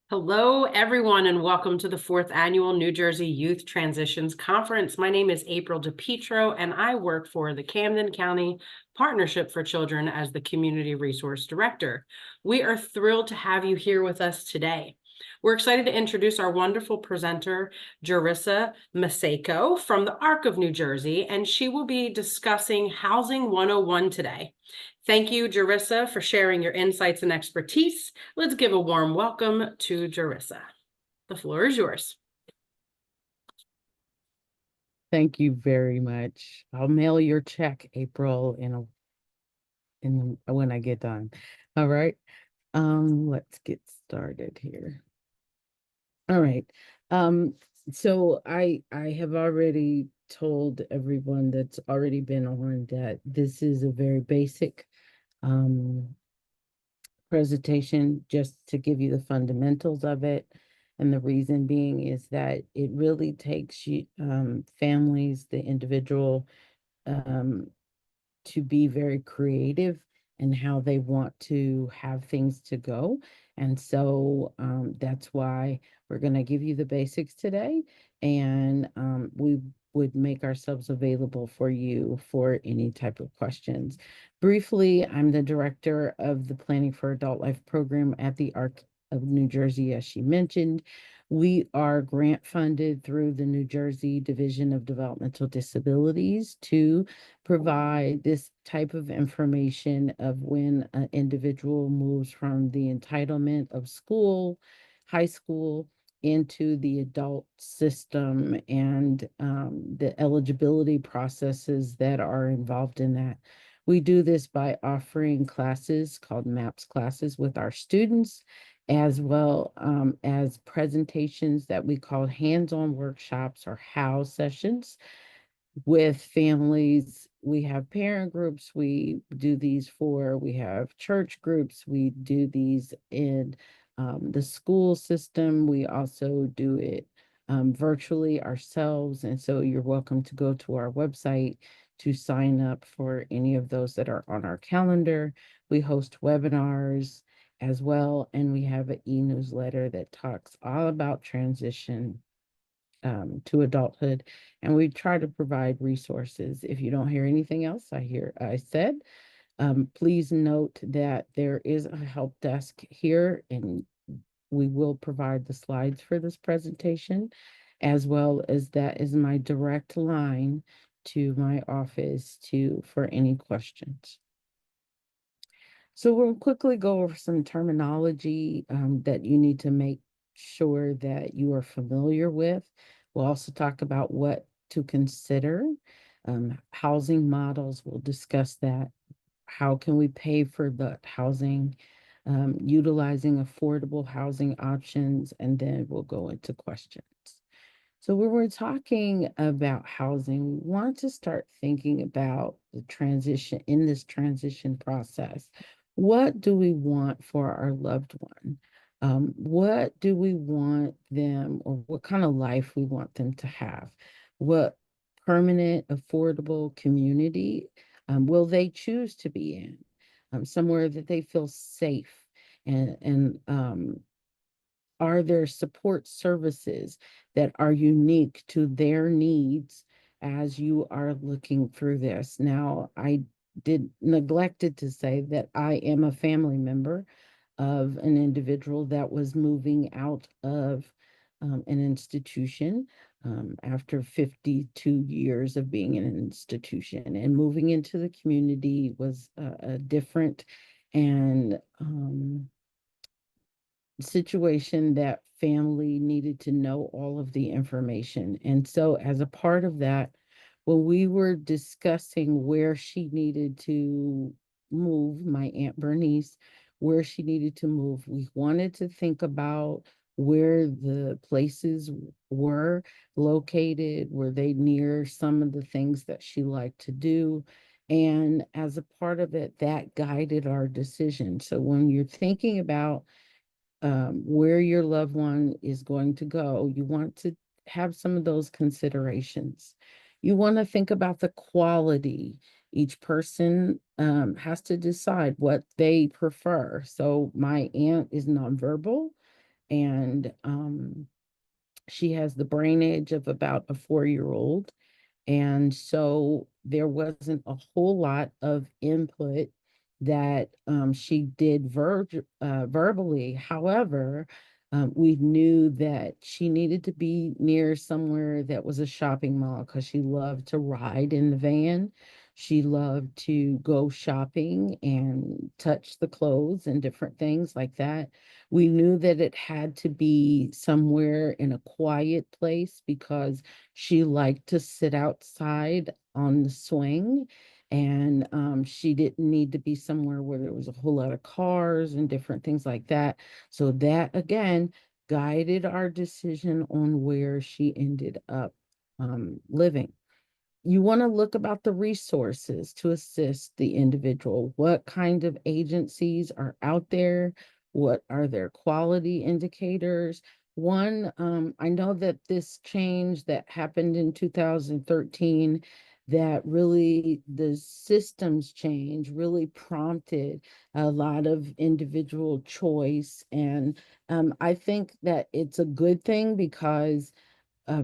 Hello, everyone, and welcome to the fourth annual New Jersey Youth Transitions Conference. My name is April DePietro, and I work for the Camden County Partnership for Children as the Community Resource Director. We are thrilled to have you here with us today. We're excited to introduce our wonderful presenter, Jerisa Maseko from the ARC of New Jersey, and she will be discussing Housing 101 today. Thank you, Jerisa, for sharing your insights and expertise. Let's give a warm welcome to Jerisa. The floor is yours. Thank you very much. I'll mail your check, April, when I get done. All right. Let's get started here. All right. So I have already told everyone that's already been on that this is a very basic um presentation just to give you the fundamentals of it. And the reason being is that it really takes you families, the individual, um, to be very creative in how they want to have things to go. And so that's why we're going to give you the basics today. And we would make ourselves available for you for any type of questions. Briefly, I'm the director of the Planning for Adult Life program at the ARC of New Jersey, as she mentioned. We are grant funded through the New Jersey Division of Developmental Disabilities to provide this type of information of when an individual moves from the entitlement of school, high school, into the adult system and the eligibility processes that are involved in that. We do this by offering classes called MAPS classes with our students, as well as presentations that we call hands-on workshops or HOW sessions with families. We have parent groups we do these for, we have church groups, we do these in the school system. We also do it virtually ourselves. And so you're welcome to go to our website to sign up for any of those that are on our calendar. We host webinars as well, and we have an e-newsletter that talks all about transition to adulthood, and we try to provide resources. If you don't hear anything else I said, please note that there is a help desk here, and we will provide the slides for this presentation, as well as that is my direct line to my office for any questions. So we'll quickly go over some terminology that you need to make sure that you are familiar with. We'll also talk about what to consider. Housing models, we'll discuss that. How can we pay for the housing, utilizing affordable housing options, and then we'll go into questions. So when we're talking about housing, we want to start thinking about the transition in this transition process. What do we want for our loved one? What do we want them, or what kind of life we want them to have? What permanent, affordable community will they choose to be in? Somewhere that they feel safe and are there support services that are unique to their needs as you are looking through this? Now, I did neglected to say that I am a family member of an individual that was moving out of an institution after 52 years of being in an institution, and moving into the community was a different and situation that family needed to know all of the information. And so, as a part of that, when we were discussing where she needed to move, my Aunt Bernice, where she needed to move, we wanted to think about where the places were located, were they near some of the things that she liked to do. And as a part of it, that guided our decision. So when you're thinking about where your loved one is going to go, you want to have some of those considerations. You want to think about the quality. Each person has to decide what they prefer. So my aunt is nonverbal, and she has the brain age of about a 4-year-old. And so there wasn't a whole lot of input that she did verbally. However, we knew that she needed to be near somewhere that was a shopping mall because she loved to ride in the van. She loved to go shopping and touch the clothes and different things like that. We knew that it had to be somewhere in a quiet place because she liked to sit outside on the swing, and she didn't need to be somewhere where there was a whole lot of cars and different things like that. So that again guided our decision on where she ended up living. You want to look about the resources to assist the individual. What kind of agencies are out there? What are their quality indicators? One, I know that this change that happened in 2013, that really the systems change really prompted a lot of individual choice. And I think that it's a good thing because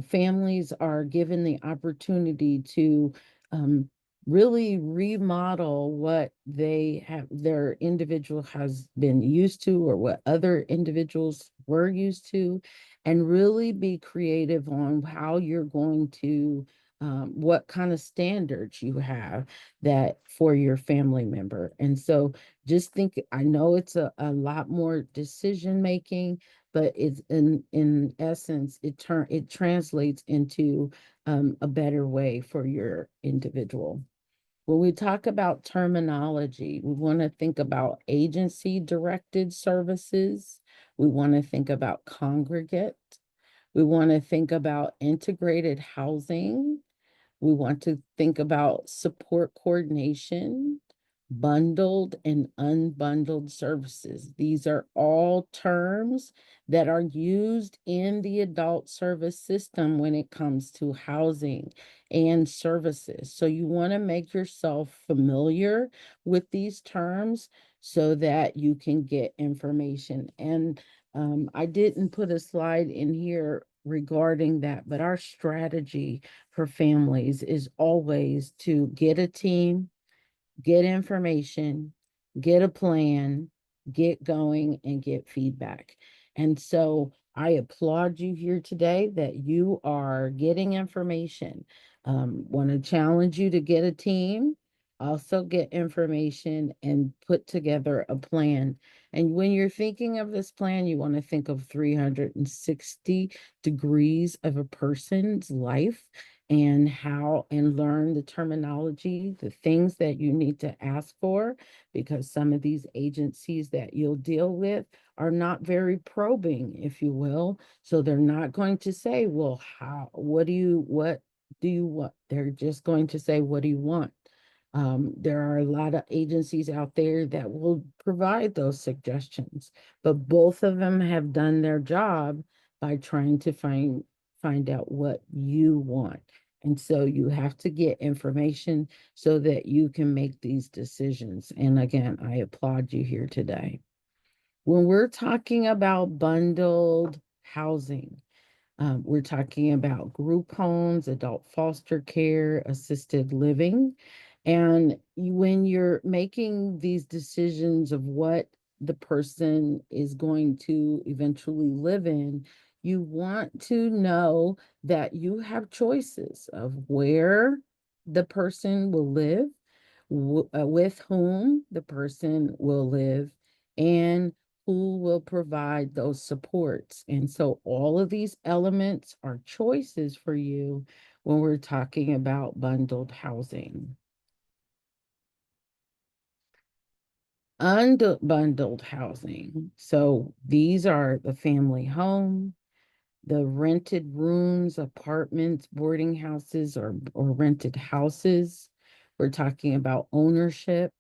families are given the opportunity to um, really remodel what they have, their individual has been used to, or what other individuals were used to, and really be creative on how you're going to, what kind of standards you have that for your family member. And so just think, I know it's a lot more decision making, but it's in essence, it translates into a better way for your individual. When we talk about terminology, we want to think about agency directed services. We want to think about congregate. We want to think about integrated housing. We want to think about support coordination, bundled and unbundled services. These are all terms that are used in the adult service system when it comes to housing and services. So you want to make yourself familiar with these terms so that you can get information. And I didn't put a slide in here regarding that, but our strategy for families is always to get a team, get information, get a plan, get going, and get feedback. And so I applaud you here today that you are getting information. Want to challenge you to get a team, also get information, and put together a plan. And when you're thinking of this plan, you want to think of 360 degrees of a person's life and how, and learn the terminology, the things that you need to ask for, because some of these agencies that you'll deal with are not very probing, if you will. So they're not going to say, well, what do you want? They're just going to say, what do you want? There are a lot of agencies out there that will provide those suggestions, but both of them have done their job by trying to find out what you want. And so you have to get information so that you can make these decisions. And again, I applaud you here today. When we're talking about bundled housing, we're talking about group homes, adult foster care, assisted living. And when you're making these decisions of what the person is going to eventually live in, you want to know that you have choices of where the person will live, with whom the person will live, and who will provide those supports. And so all of these elements are choices for you when we're talking about bundled housing. Unbundled housing. So these are the family home, the rented rooms, apartments, boarding houses, or rented houses. We're talking about ownership.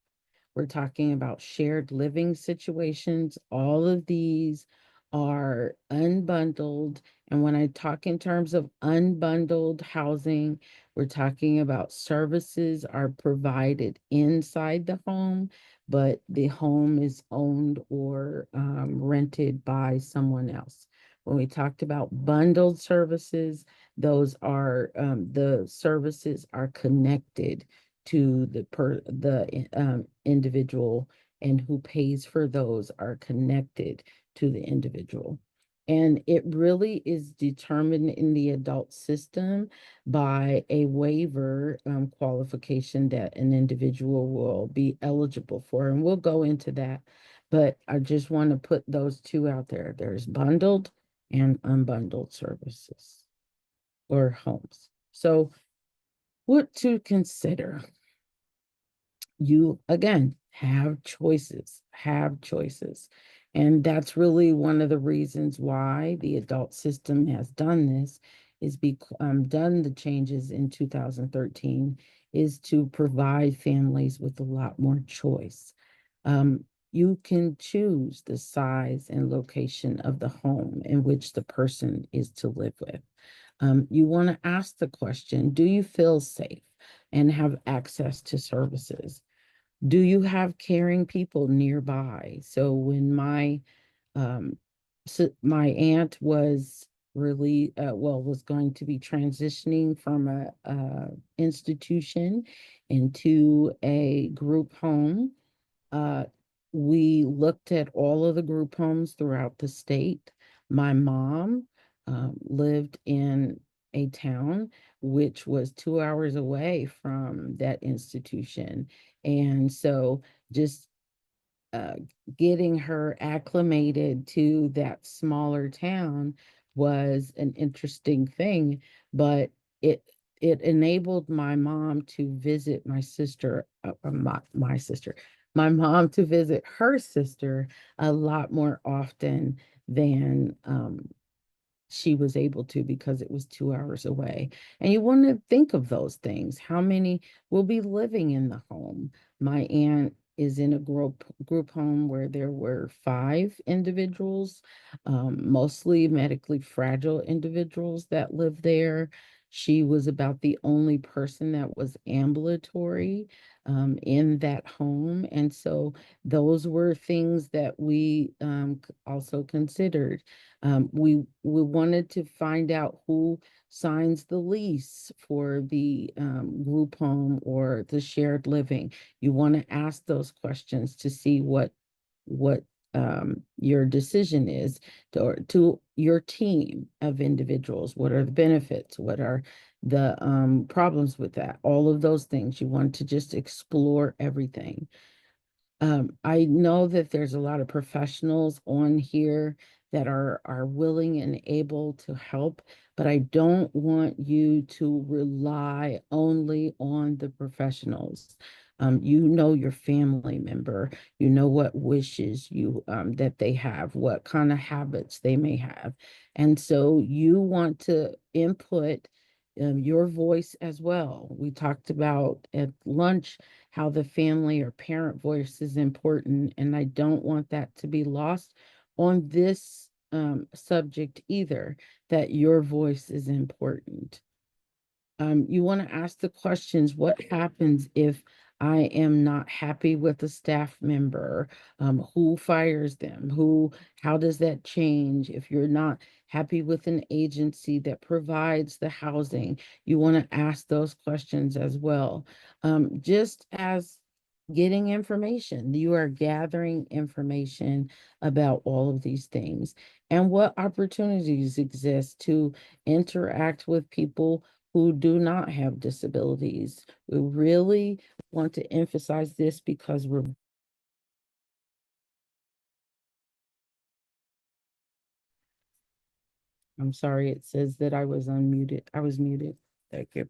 We're talking about shared living situations. All of these are unbundled. And when I talk in terms of unbundled housing, we're talking about services are provided inside the home, but the home is owned or rented rented by someone else. When we talked about bundled services, those are the services are connected to the individual, and who pays for those are connected to the individual. And it really is determined in the adult system by a waiver qualification that an individual will be eligible for. And we'll go into that. But I just want to put those two out there. There's bundled and unbundled services or homes. So, what to consider? You again have choices. And that's really one of the reasons why the adult system has done this, is done the changes in 2013, is to provide families with a lot more choice. You can choose the size and location of the home in which the person is to live with. You want to ask the question, do you feel safe and have access to services? Do you have caring people nearby? So when um my aunt was really was going to be transitioning from a institution into a group home, uh, we looked at all of the group homes throughout the state. My mom lived in a town which was 2 hours away from that institution. And so just uh, getting her acclimated to that smaller town was an interesting thing, but it it enabled my mom to visit my sister, my sister, my mom to visit her sister a lot more often than she was able to, because it was 2 hours away. And you want to think of those things. How many will be living in the home? My aunt is in a group home where there were 5 individuals, mostly medically fragile individuals that lived there. She was about the only person that was ambulatory in that home. And so those were things that we also considered. We wanted to find out who signs the lease for the group home or the shared living. You want to ask those questions to see what your decision is to your team of individuals. What are the benefits? What are the problems with that? All of those things. You want to just explore everything. I know that there's a lot of professionals on here that are willing and able to help, but I don't want you to rely only on the professionals. You know your family member, you know what wishes you that they have, what kind of habits they may have. And so you want to input your voice as well. We talked about at lunch how the family or parent voice is important, and I don't want that to be lost on this subject either, that your voice is important. You want to ask the questions, what happens if I am not happy with a staff member? Who fires them? How does that change? If you're not happy with an agency that provides the housing, you want to ask those questions as well. Just as getting information, you are gathering information about all of these things and what opportunities exist to interact with people who do not have disabilities. We really want to emphasize this because I'm sorry, it says that I was unmuted. I was muted. Thank you.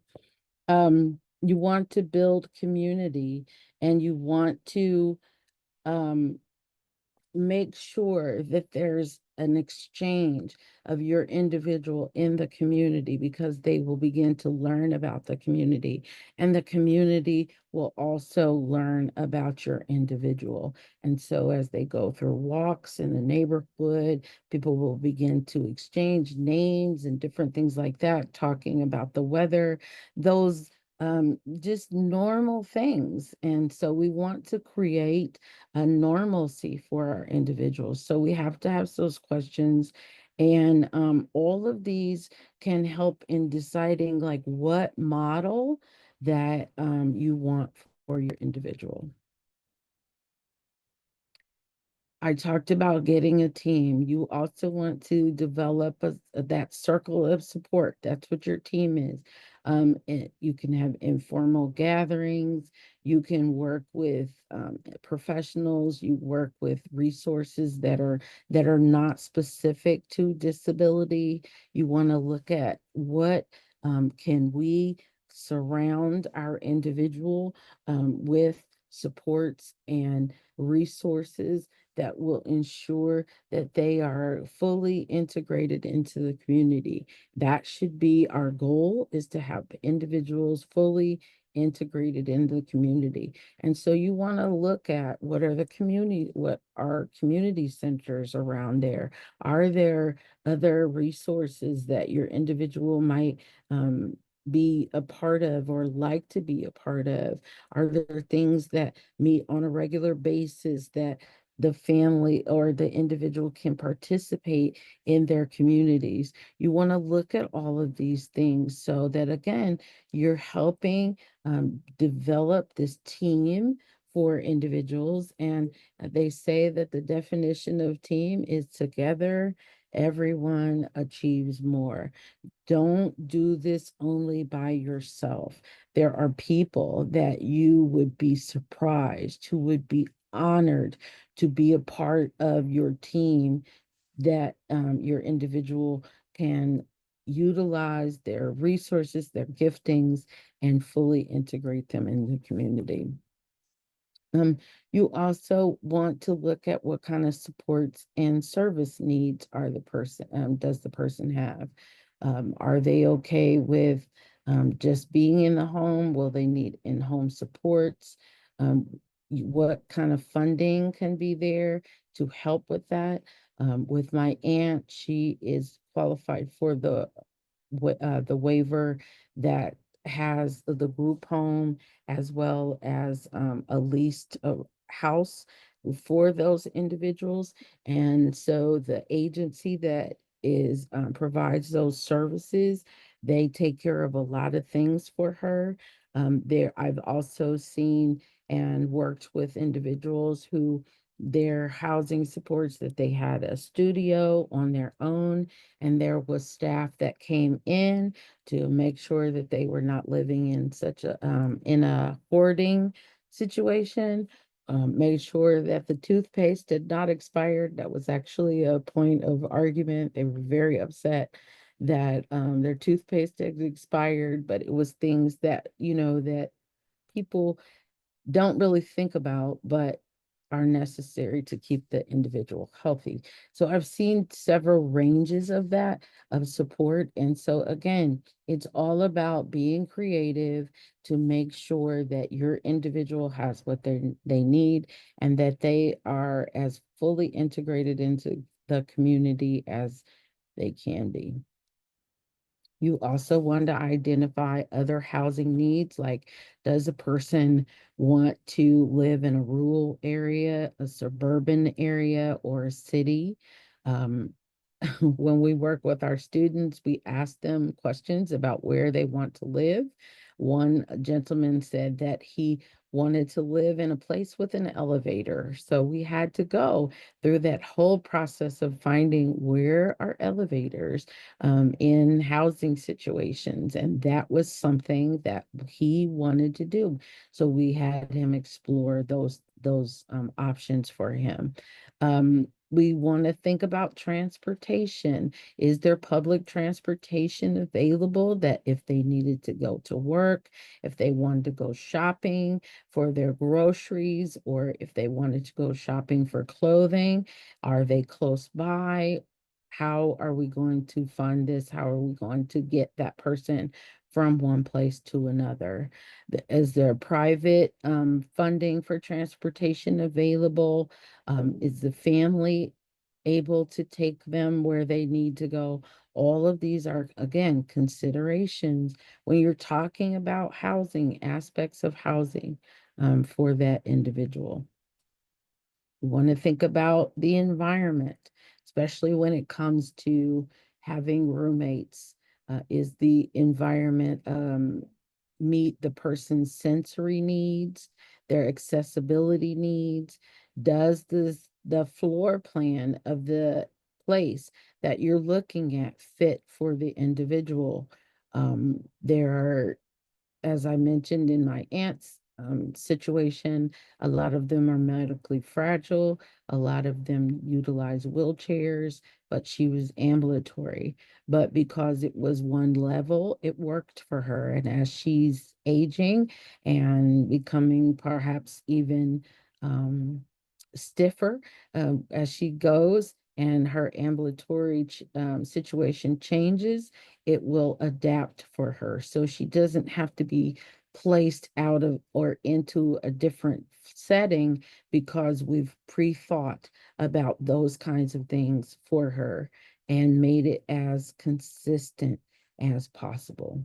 You want to build community, and you want to um, make sure that there's an exchange of your individual in the community, because they will begin to learn about the community, and the community will also learn about your individual. And so as they go through walks in the neighborhood, people will begin to exchange names and different things like that, talking about the weather. Those just normal things. And so we want to create a normalcy for our individuals. So we have to have those questions. And all of these can help in deciding like what model that you want for your individual. I talked about getting a team. You also want to develop that circle of support. That's what your team is. You can have informal gatherings. You can work with professionals. You work with resources that are not specific to disability. You want to look at what can we surround our individual with supports and resources that will ensure that they are fully integrated into the community. That should be our goal, is to have individuals fully integrated in the community. And so you want to look at what are community centers around there? Are there other resources that your individual might be a part of or like to be a part of? Are there things that meet on a regular basis that the family or the individual can participate in their communities? You want to look at all of these things so that, again, you're helping develop this team for individuals. And they say that the definition of team is together, everyone achieves more. Don't do this only by yourself. There are people that you would be surprised, who would be honored to be a part of your team, that your individual can utilize their resources, their giftings, and fully integrate them in the community. Um, you also want to look at what kind of supports and service needs does the person have? Are they okay with just being in the home? Will they need in-home supports? What kind of funding can be there to help with that? With my aunt, she is qualified for the waiver that has the group home, as well as a leased house for those individuals. And so the agency that is provides those services, they take care of a lot of things for her. I've also seen and worked with individuals who their housing supports that they had a studio on their own, and there was staff that came in to make sure that they were not living in such a in a hoarding situation. Made sure that the toothpaste did not expire. That was actually a point of argument. They were very upset that their toothpaste had expired, but it was things that, that people don't really think about, but are necessary to keep the individual healthy. So I've seen several ranges of that, of support. And so again, it's all about being creative to make sure that your individual has what they need, and that they are as fully integrated into the community as they can be. You also want to identify other housing needs, like, does a person want to live in a rural area, a suburban area, or a city? Um, when we work with our students, we ask them questions about where they want to live. One gentleman said that he wanted to live in a place with an elevator. So we had to go through that whole process of finding where are elevators in housing situations. And that was something that he wanted to do. So we had him explore those options for him. We want to think about transportation. Is there public transportation available that if they needed to go to work, if they wanted to go shopping for their groceries, or if they wanted to go shopping for clothing, are they close by? How are we going to fund this? How are we going to get that person from one place to another? Is there private funding for transportation available? Is the family able to take them where they need to go. All of these are, again, considerations when you're talking about housing, aspects of housing for that individual. We want to think about the environment, especially when it comes to having roommates. Is the environment meet the person's sensory needs, their accessibility needs? Does the floor plan of the place that you're looking at fit for the individual? There are, as I mentioned in my aunt's situation, a lot of them are medically fragile. A lot of them utilize wheelchairs, but she was ambulatory. But because it was one level, it worked for her. And as she's aging and becoming perhaps even stiffer as she goes, and her ambulatory situation changes, it will adapt for her. So she doesn't have to be placed out of or into a different setting because we've pre-thought about those kinds of things for her and made it as consistent as possible.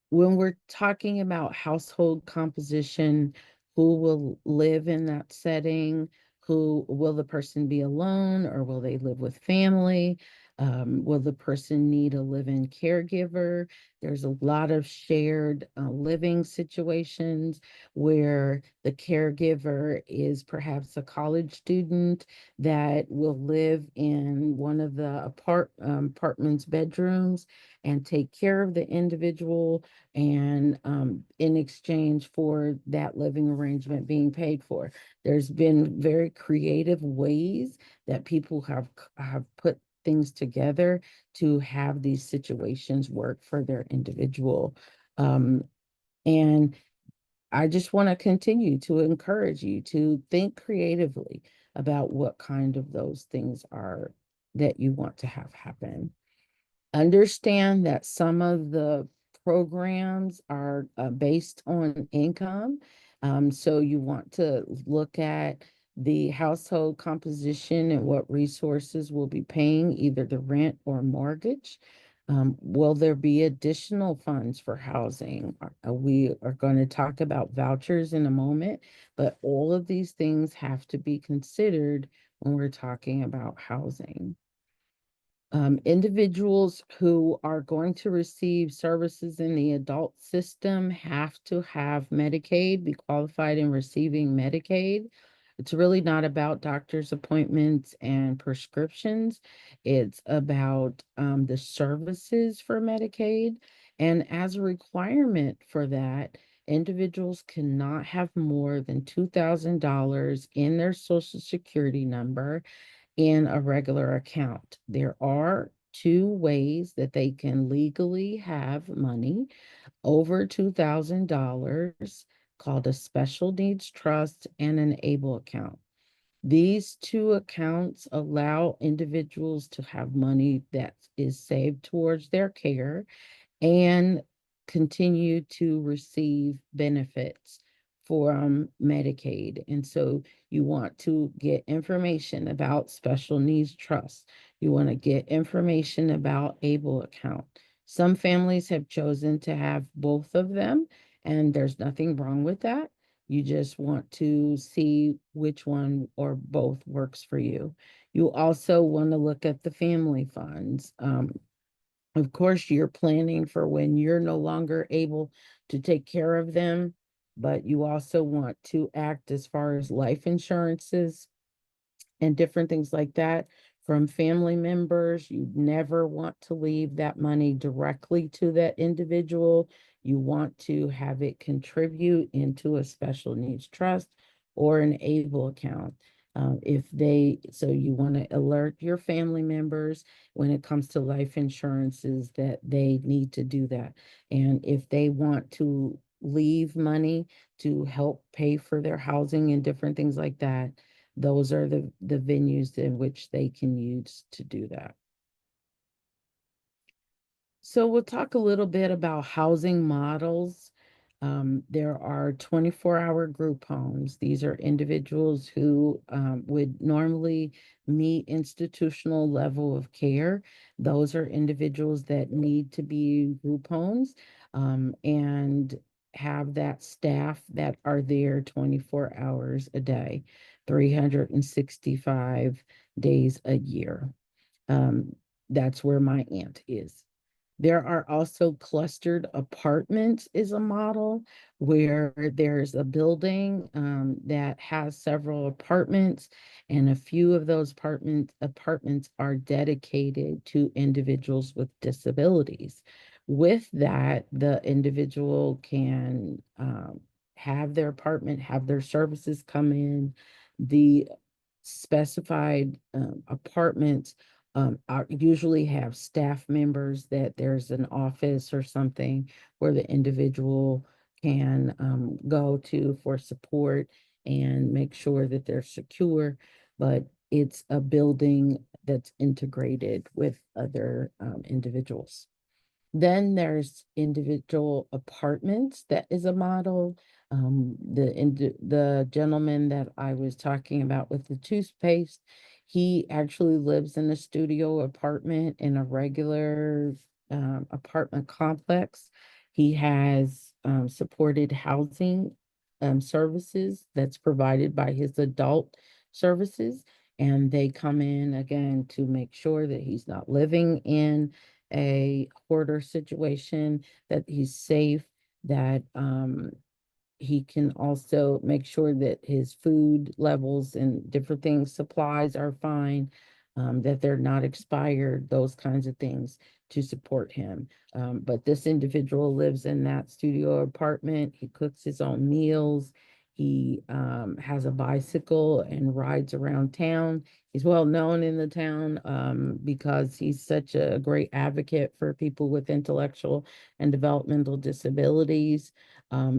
When we're talking about household composition, who will live in that setting? Who will the person be alone or will they live with family? Will the person need a live-in caregiver? There's a lot of shared living situations where the caregiver is perhaps a college student that will live in one of the apartment's bedrooms and take care of the individual, and in exchange for that living arrangement being paid for. There's been very creative ways that people have put things together to have these situations work for their individual. And I just want to continue to encourage you to think creatively about what kind of those things are that you want to have happen. Understand that some of the programs are based on income. So you want to look at the household composition and what resources will be paying either the rent or mortgage. Will there be additional funds for housing? We are going to talk about vouchers in a moment, but all of these things have to be considered when we're talking about housing. Individuals who are going to receive services in the adult system have to have Medicaid, be qualified in receiving Medicaid. It's really not about doctor's appointments and prescriptions. It's about the services for Medicaid. And as a requirement for that, individuals cannot have more than $2,000 in their Social Security number in a regular account. There are two ways that they can legally have money over $2,000 called a special needs trust and an ABLE account. These two accounts allow individuals to have money that is saved towards their care and continue to receive benefits from Medicaid. And so you want to get information about special needs trust. You want to get information about ABLE account. Some families have chosen to have both of them, and there's nothing wrong with that. You just want to see which one or both works for you. You also want to look at the family funds. Of course, you're planning for when you're no longer able to take care of them, but you also want to act as far as life insurances and different things like that from family members. You never want to leave that money directly to that individual. You want to have it contribute into a special needs trust or an ABLE account. So you want to alert your family members when it comes to life insurances that they need to do that. And if they want to leave money to help pay for their housing and different things like that, those are the venues in which they can use to do that. So we'll talk a little bit about housing models. There are 24-hour group homes. These are individuals who would normally meet institutional level of care. Those are individuals that need to be in group homes and have that staff that are there 24 hours a day, 365 days a year. Um, that's where my aunt is. There are also clustered apartments is a model where there's a building that has several apartments, and a few of those apartments are dedicated to individuals with disabilities. With that, the individual can have their apartment, have their services come in. The specified apartments usually have staff members that there's an office or something where the individual can go to for support and make sure that they're secure. But it's a building that's integrated with other individuals. Then there's individual apartments that is a model. The gentleman that I was talking about with the toothpaste, he actually lives in a studio apartment in a regular apartment complex. He has supported housing services that's provided by his adult services, and they come in again to make sure that he's not living in a hoarder situation, that he's safe, that he can also make sure that his food levels and different things, supplies are fine, that they're not expired, those kinds of things to support him. But this individual lives in that studio apartment. He cooks his own meals. He has a bicycle and rides around town. He's well known in the town because he's such a great advocate for people with intellectual and developmental disabilities.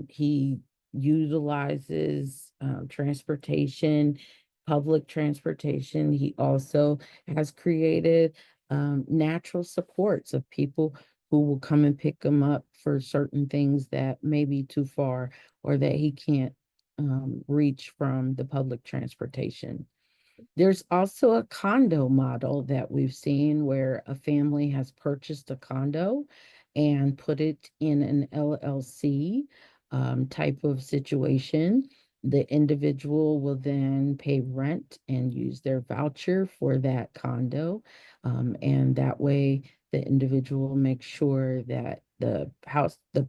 He utilizes transportation, public transportation. He also has created natural supports of people who will come and pick him up for certain things that may be too far or that he can't reach from the public transportation. There's also a condo model that we've seen where a family has purchased a condo and put it in an LLC type of situation. The individual will then pay rent and use their voucher for that condo. And that way, the individual makes sure that the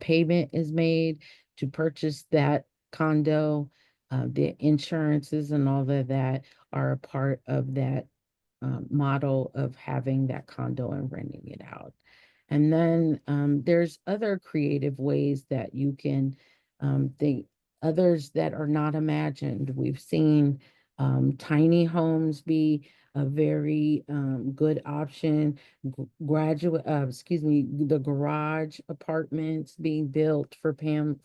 payment is made to purchase that condo, the insurances and all of that are a part of that model of having that condo and renting it out. And then there's other creative ways that you can think, others that are not imagined. We've seen tiny homes be a very good option. The garage apartments being built for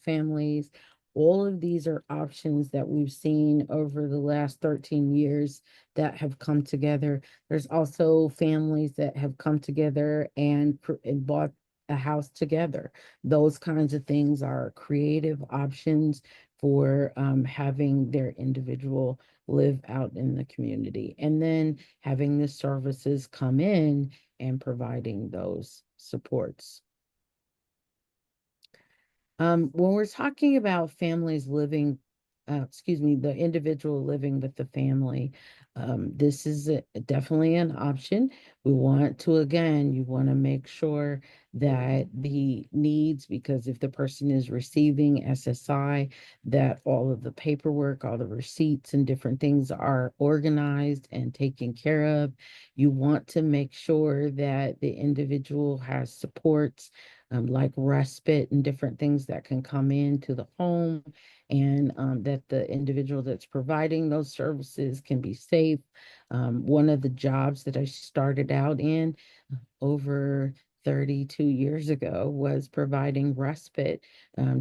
families. All of these are options that we've seen over the last 13 years that have come together. There's also families that have come together and bought a house together. Those kinds of things are creative options for having their individual live out in the community. And then having the services come in and providing those supports. When we're talking about families living, the individual living with the family, this is definitely an option. We want to, again, you want to make sure that the needs, because if the person is receiving SSI, that all of the paperwork, all the receipts and different things are organized and taken care of. You want to make sure that the individual has supports like respite and different things that can come into the home, and that the individual that's providing those services can be safe. One of the jobs that I started out in over 32 years ago was providing respite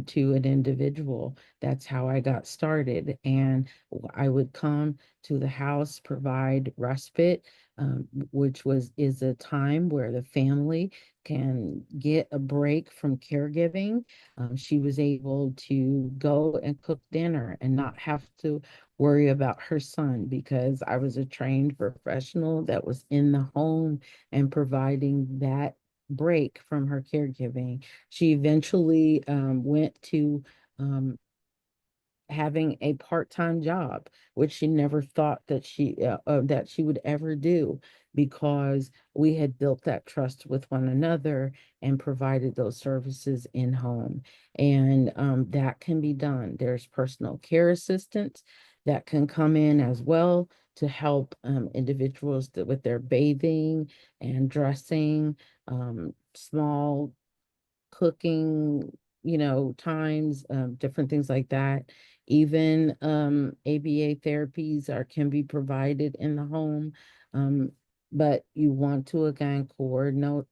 to an individual. That's how I got started. And I would come to the house, provide respite, which is a time where the family can get a break from caregiving. She was able to go and cook dinner and not have to worry about her son, because I was a trained professional that was in the home and providing that break from her caregiving. She eventually went to um, having a part-time job, which she never thought that she would ever do, because we had built that trust with one another and provided those services in home. And that can be done. There's personal care assistants that can come in as well to help individuals with their bathing and dressing, small cooking, times, different things like that. Even ABA therapies can be provided in the home. Um, but you want to again coordinate,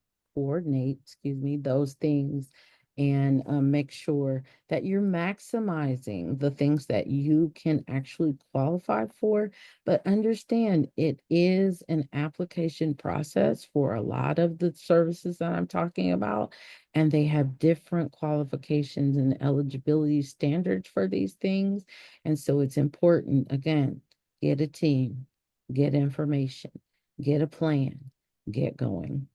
excuse me, those things, and make sure that you're maximizing the things that you can actually qualify for. But understand it is an application process for a lot of the services that I'm talking about, and they have different qualifications and eligibility standards for these things. And so it's important, again, get a team, get information, get a plan, get going.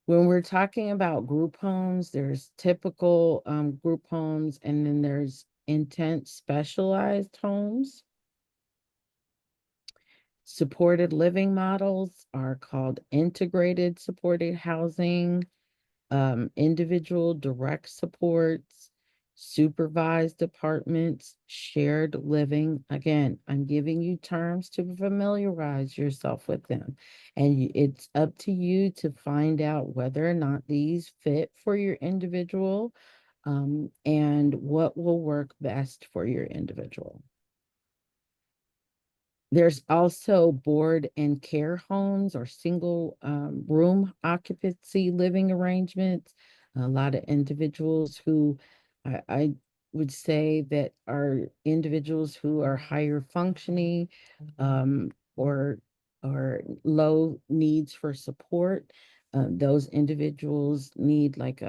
When we're talking about group homes, there's typical group homes, and then there's intense specialized homes. Supported living models are called integrated supported housing, individual direct supports, supervised apartments, shared living. Again, I'm giving you terms to familiarize yourself with them. And it's up to you to find out whether or not these fit for your individual, and what will work best for your individual. There's also board and care homes or single room occupancy living arrangements. A lot of individuals who I would say that are individuals who are higher functioning, or low needs for support. Those individuals need like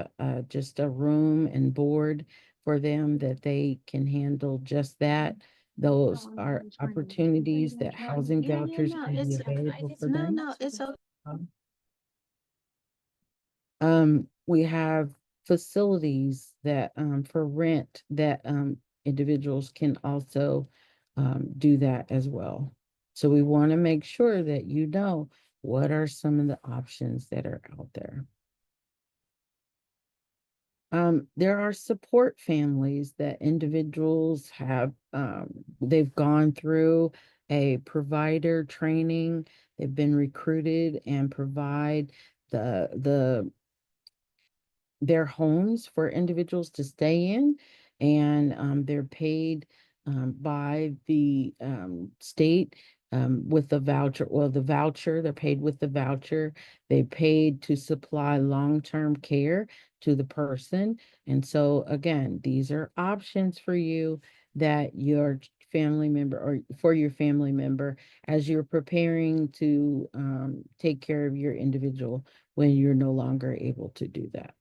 just a room and board for them that they can handle just that. Those are opportunities that housing vouchers can be available for them. It's okay. We have facilities that for rent that individuals can also do that as well. So we want to make sure that you know what are some of the options that are out there. There are support families that individuals have, they've gone through a provider training, they've been recruited and provide the their homes for individuals to stay in, and they're paid by the state with the voucher. Well, the voucher, they're paid with the voucher. They paid to supply long-term care to the person. And so again, these are options for you that your family member, or for your family member, as you're preparing to take care of your individual when you're no longer able to do that.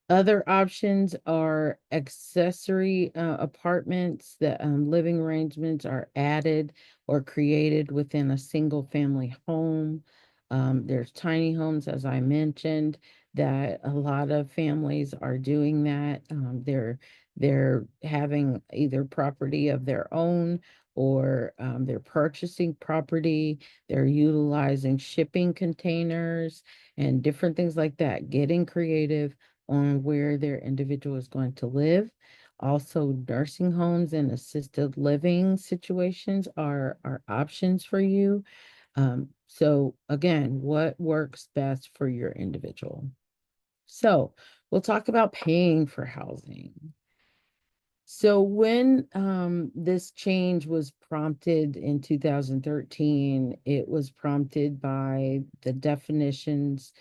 Other options are accessory apartments. That living arrangements are added or created within a single family home. There's tiny homes, as I mentioned, that a lot of families are doing that. They're having either property of their own, or they're purchasing property. They're utilizing shipping containers and different things like that, getting creative on where their individual is going to live. Also, nursing homes and assisted living situations are options for you. So again, what works best for your individual? So we'll talk about paying for housing. So when this change was prompted in 2013, it was prompted by the definitions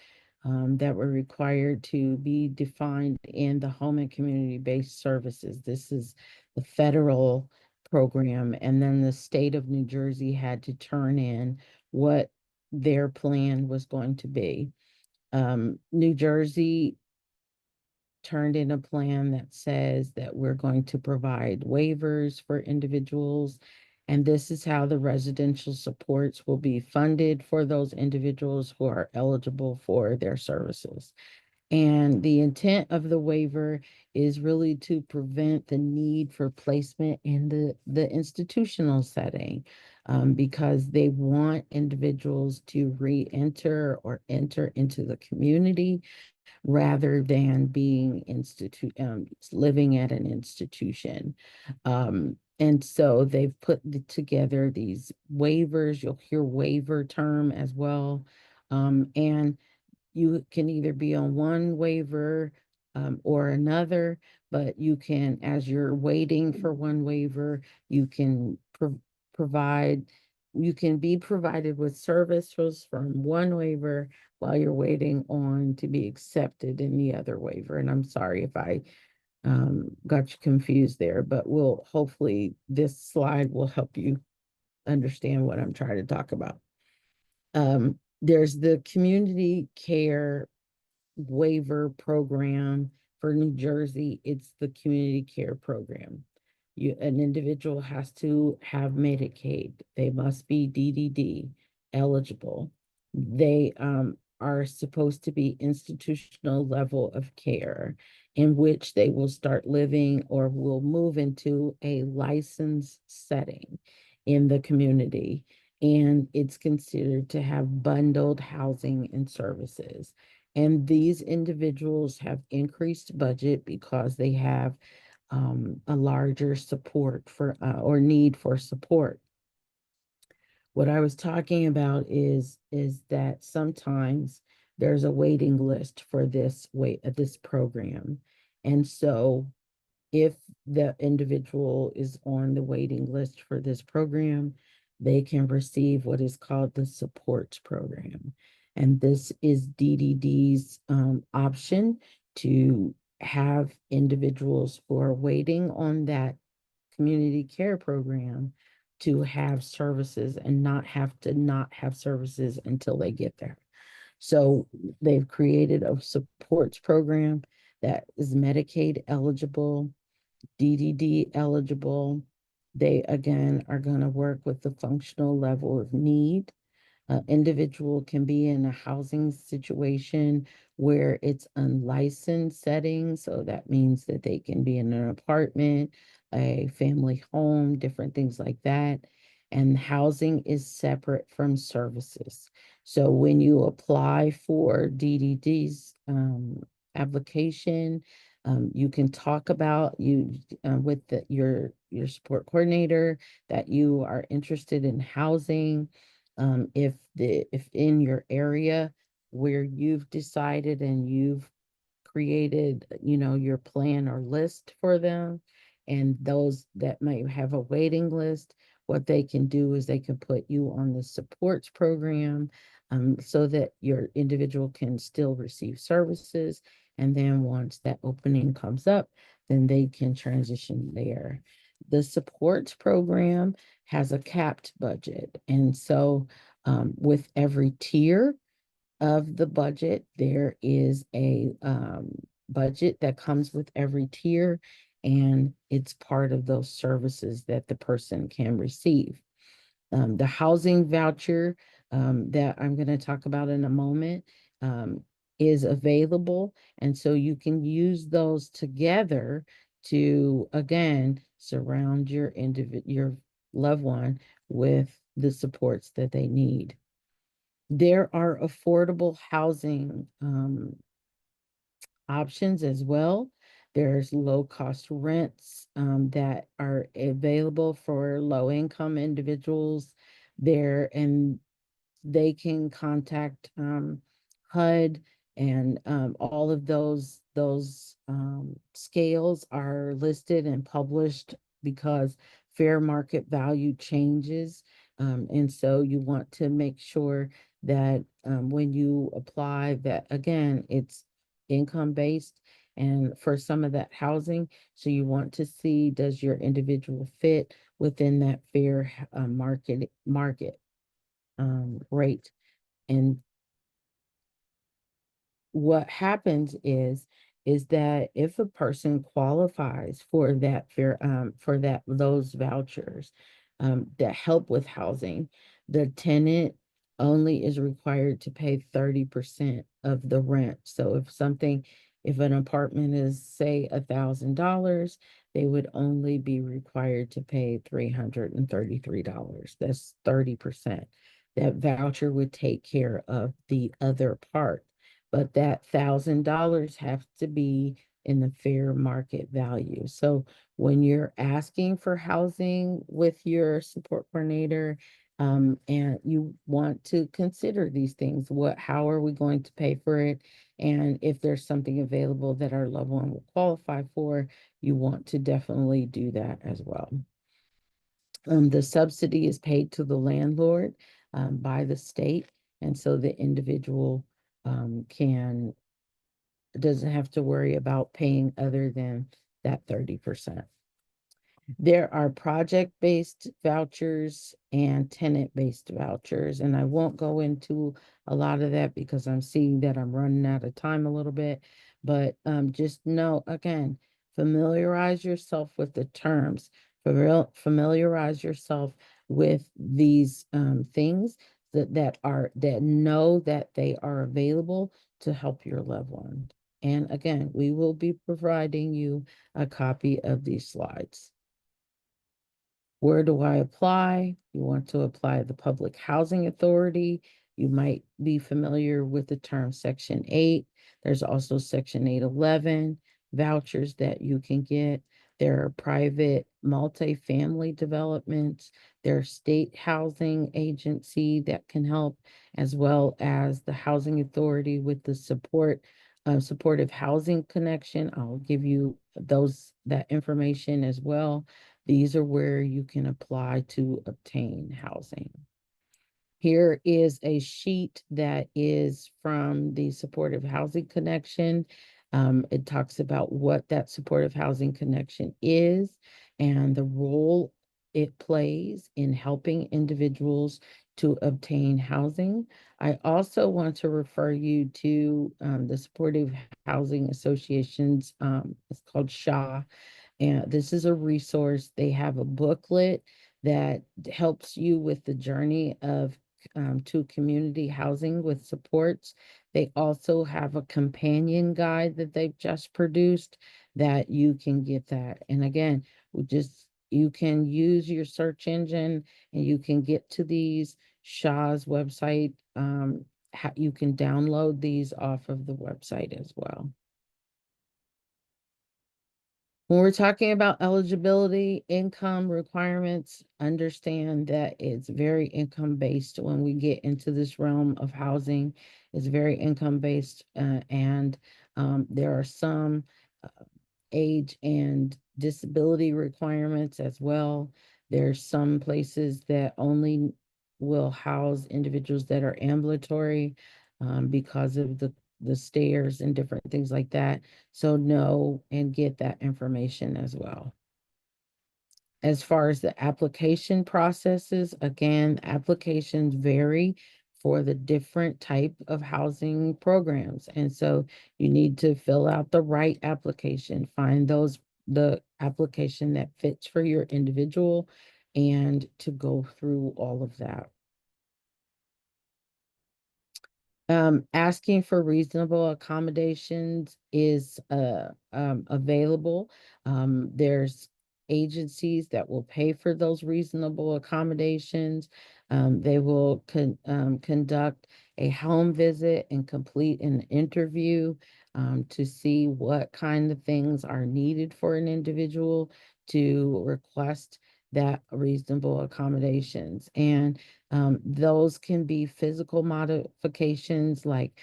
that were required to be defined in the home and community-based services. This is the federal program, and then the state of New Jersey had to turn in what their plan was going to be. New Jersey turned in a plan that says that we're going to provide waivers for individuals. And this is how the residential supports will be funded for those individuals who are eligible for their services. And the intent of the waiver is really to prevent the need for placement in the institutional setting, because they want individuals to re-enter or enter into the community rather than living at an institution. And so they've put together these waivers. You'll hear waiver term as well. And you can either be on one waiver or another, but you can, as you're waiting for one waiver, you can provide, you can be provided with services from one waiver while you're waiting on to be accepted in the other waiver. And I'm sorry if I got you confused there, but we'll hopefully this slide will help you understand what I'm trying to talk about. There's the community care waiver program for New Jersey. It's the community care program. An individual has to have Medicaid. They must be DDD eligible. They are supposed to be institutional level of care in which they will start living or will move into a licensed setting in the community. And it's considered to have bundled housing and services. And these individuals have increased budget because they have a larger support for or need for support. What I was talking about is that sometimes there's a waiting list for this program. And so if the individual is on the waiting list for this program, they can receive what is called the supports program. And this is DDD's option to have individuals who are waiting on that community care program to have services and not have services until they get there. So they've created a supports program that is Medicaid eligible, DDD eligible. They again are going to work with the functional level of need. Individual can be in a housing situation where it's unlicensed setting. So that means that they can be in an apartment, a family home, different things like that. And housing is separate from services. So when you apply for DDD's application, you can talk about with your support coordinator that you are interested in housing. If in your area where you've decided and you've created, your plan or list for them, and those that might have a waiting list, what they can do is they can put you on the supports program, so that your individual can still receive services. And then once that opening comes up, then they can transition there. The supports program has a capped budget. And so with every tier of the budget, there is a budget that comes with every tier, and it's part of those services that the person can receive. The housing voucher that I'm going to talk about in a moment is available. And so you can use those together to, again, surround your loved one with the supports that they need. There are affordable housing options as well. There's low cost rents that are available for low income individuals there, and they can contact HUD And all of those scales are listed and published because fair market value changes. And so you want to make sure that when you apply that, again, it's income based and for some of that housing. So you want to see, does your individual fit within that fair market rate? And what happens is that if a person qualifies for that for that those vouchers that help with housing, the tenant only is required to pay 30% of the rent. So if an apartment is say $1,000, they would only be required to pay $333. That's 30%. That voucher would take care of the other part, but that $1,000 have to be in the fair market value. So when you're asking for housing with your support coordinator, and you want to consider these things, how are we going to pay for it? And if there's something available that our loved one will qualify for, you want to definitely do that as well. The subsidy is paid to the landlord by the state, and so the individual can doesn't have to worry about paying other than that 30%. There are project-based vouchers and tenant-based vouchers, and I won't go into a lot of that because I'm seeing that I'm running out of time a little bit. But just know, again, familiarize yourself with the terms. Familiarize yourself with these things that know that they are available to help your loved one. And again, we will be providing you a copy of these slides. Where do I apply? You want to apply at the Public Housing Authority. You might be familiar with the term Section 8. There's also Section 811 vouchers that you can get. There are private multifamily developments. There's state housing agency that can help, as well as the Housing Authority with the supportive housing connection. I'll give you that information as well. These are where you can apply to obtain housing. Here is a sheet that is from the Supportive Housing Connection. It talks about what that Supportive Housing Connection is and the role it plays in helping individuals to obtain housing. I also want to refer you to the Supportive Housing Association's, it's called SHA, and this is a resource. They have a booklet that helps you with the journey of to community housing with supports. They also have a companion guide that they've just produced that you can get that. And again, you can use your search engine and you can get to these Shaw's website. You can download these off of the website as well. When we're talking about eligibility, income requirements, understand that it's very income based when we get into this realm of housing. It's very income based, and there are some uh, age and disability requirements as well. There's some places that only will house individuals that are ambulatory because of the stairs and different things like that. So know and get that information as well. As far as the application processes, again, applications vary for the different type of housing programs. And so you need to fill out the right application, find the application that fits for your individual and to go through all of that. Asking for reasonable accommodations is available. There's agencies that will pay for those reasonable accommodations. They will conduct a home visit and complete an interview to see what kind of things are needed for an individual to request that reasonable accommodations. And those can be physical modifications like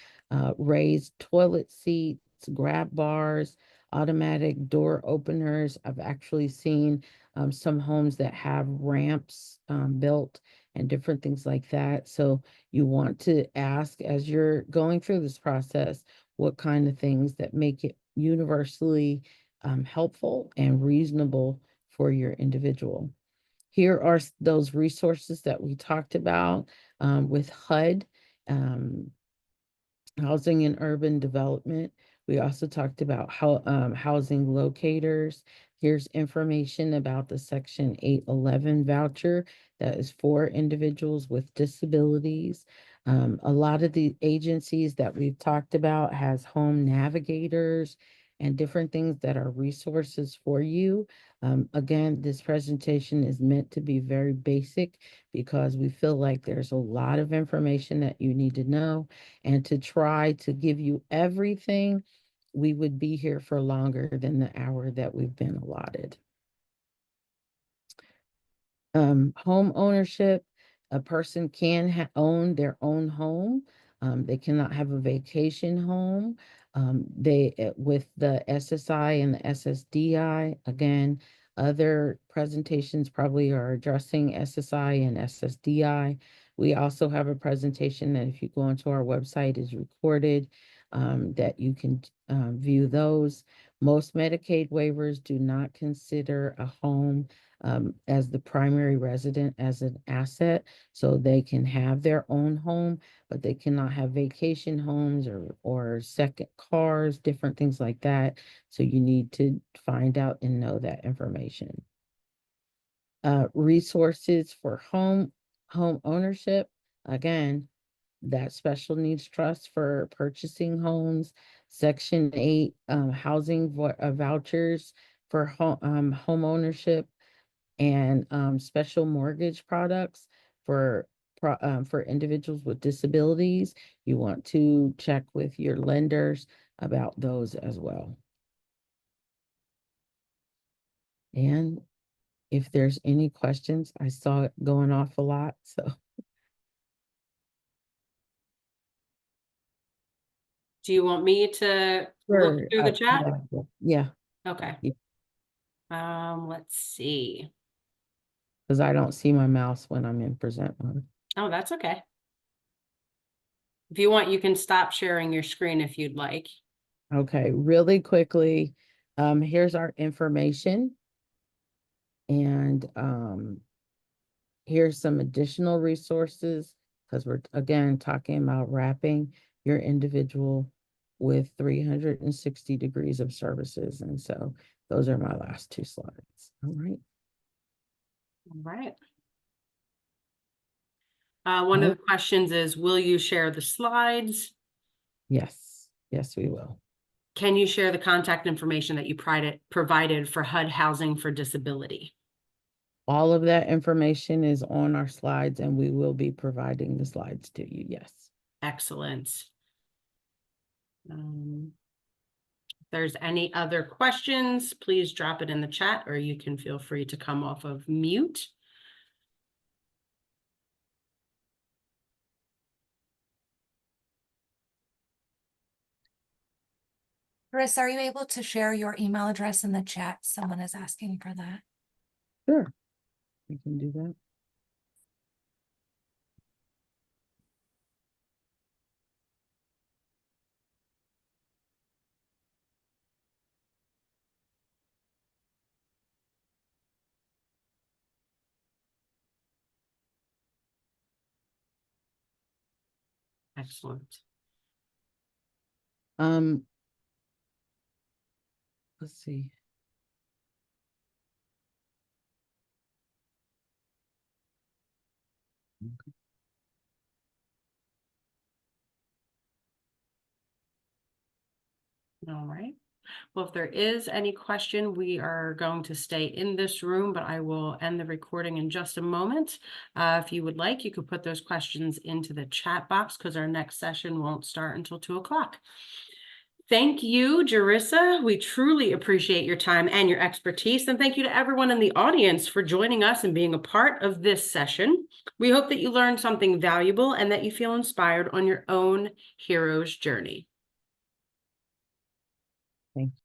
raised toilet seats, grab bars, automatic door openers. I've actually seen some homes that have ramps built and different things like that. So you want to ask as you're going through this process, what kind of things that make it universally helpful and reasonable for your individual. Here are those resources that we talked about with HUD. Um, Housing and Urban Development. We also talked about how housing locators. Here's information about the Section 811 voucher that is for individuals with disabilities. A lot of the agencies that we've talked about has home navigators and different things that are resources for you. Again, this presentation is meant to be very basic because we feel like there's a lot of information that you need to know, and to try to give you everything, we would be here for longer than the hour that we've been allotted. Home ownership, a person can own their own home. They cannot have a vacation home. With the SSI and the SSDI, again, other presentations probably are addressing SSI and SSDI. We also have a presentation that if you go onto our website is recorded, that you can view those. Most Medicaid waivers do not consider a home as the primary resident as an asset, so they can have their own home, but they cannot have vacation homes or second cars, different things like that. So you need to find out and know that information. Resources for home ownership. Again, that special needs trust for purchasing homes, Section 8 housing vouchers for home ownership, and special mortgage products for individuals with disabilities. You want to check with your lenders about those as well. And if there's any questions, I saw it going off a lot, so. Do you want me to look Sure. through the chat? Yeah, Okay. yeah, Let's see. because I don't see my mouse when I'm in present mode. Oh, that's okay. If you want, you can stop sharing your screen if you'd like. Okay, really quickly, here's our information. And here's some additional resources, because we're again talking about wrapping your individual with 360 degrees of services. And so those are my last two slides. All right. All right. One of the questions is, will you share the slides? Yes, yes, we will. Can you share the contact information that you provided for HUD Housing for Disability? All of that information is on our slides, and we will be providing the slides to you. Yes. Excellent. If there's any other questions, please drop it in the chat, or you can feel free to come off of mute. Jerisa, are you able to share your email address in the chat? Someone is asking for that. Sure, we can do that. Excellent. Let's see. Okay. All right. Well, if there is any question, we are going to stay in this room, but I will end the recording in just a moment. If you would like, you could put those questions into the chat box because our next session won't start until 2 o'clock. Thank you, Jerisa. We truly appreciate your time and your expertise. And thank you to everyone in the audience for joining us and being a part of this session. We hope that you learned something valuable and that you feel inspired on your own hero's journey. Thank you.